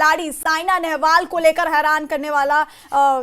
खिलाड़ी साइना नेहवाल को लेकर हैरान करने वाला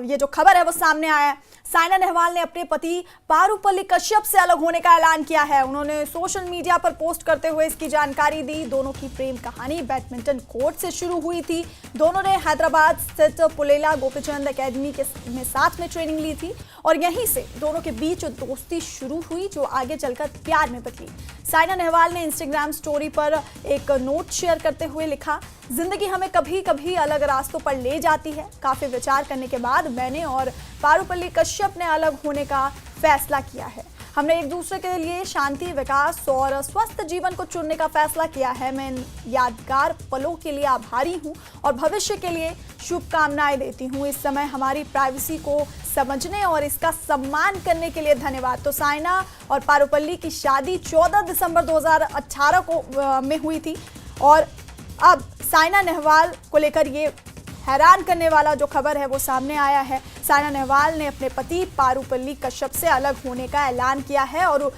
ये जो खबर है वो सामने आया है। साइना नेहवाल ने अपने पति पारुपल्ली कश्यप से अलग होने का ऐलान किया है। उन्होंने सोशल मीडिया पर पोस्ट करते हुए इसकी जानकारी दी। दोनों की प्रेम कहानी बैडमिंटन कोर्ट से शुरू हुई थी। दोनों ने हैदराबाद स्थित पुलेला गोपीचंद एकेडमी में साथ में ट्रेनिंग ली थी और यहीं से दोनों के बीच दोस्ती शुरू हुई जो आगे चलकर प्यार में बदली। साइना नेहवाल ने इंस्टाग्राम स्टोरी पर एक नोट शेयर करते हुए लिखा, जिंदगी हमें कभी कभी अलग रास्तों पर ले जाती है। काफी विचार करने के बाद मैंने और पारुपल्ली कश्यप ने अलग होने का फैसला किया है। हमने एक दूसरे के लिए शांति, विकास और स्वस्थ जीवन को चुनने का फैसला किया है। मैं यादगार पलों के लिए आभारी हूं और भविष्य के लिए शुभकामनाएं देती हूं। इस समय हमारी प्राइवेसी को समझने और इसका सम्मान करने के लिए धन्यवाद। तो साइना और पारुपल्ली की शादी 14 दिसंबर 2018 को में हुई थी और अब साइना नेहवाल को लेकर ये हैरान करने वाला जो खबर है वो सामने आया है। साइना नेहवाल ने अपने पति पारुपल्ली कश्यप से अलग होने का ऐलान किया है और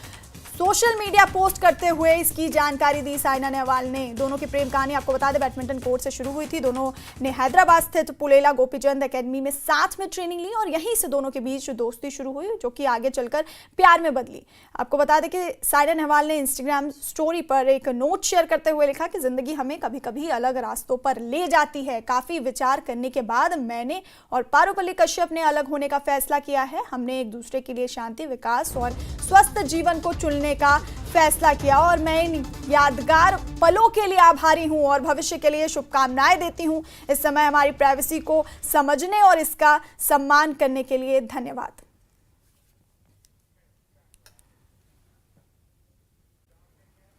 सोशल मीडिया पोस्ट करते हुए इसकी जानकारी दी साइना नेहवाल ने। दोनों की प्रेम कहानी आपको बता दें बैडमिंटन कोर्ट से शुरू हुई थी। दोनों ने हैदराबाद स्थित पुलेला गोपीचंद एकेडमी में साथ में ट्रेनिंग ली और यहीं से दोनों के बीच दोस्ती शुरू हुई जो कि आगे चलकर प्यार में बदली। आपको बता दें कि साइना नेहवाल ने इंस्टाग्राम स्टोरी पर एक नोट शेयर करते हुए लिखा कि जिंदगी हमें कभी कभी अलग रास्तों पर ले जाती है। काफी विचार करने के बाद मैंने और पारुपल्ली कश्यप ने अलग होने का फैसला किया है। हमने एक दूसरे के लिए शांति, विकास और स्वस्थ जीवन को चुनने का फैसला किया और मैं इन यादगार पलों के लिए आभारी हूं और भविष्य के लिए शुभकामनाएं देती हूं। इस समय हमारी प्राइवेसी को समझने और इसका सम्मान करने के लिए धन्यवाद।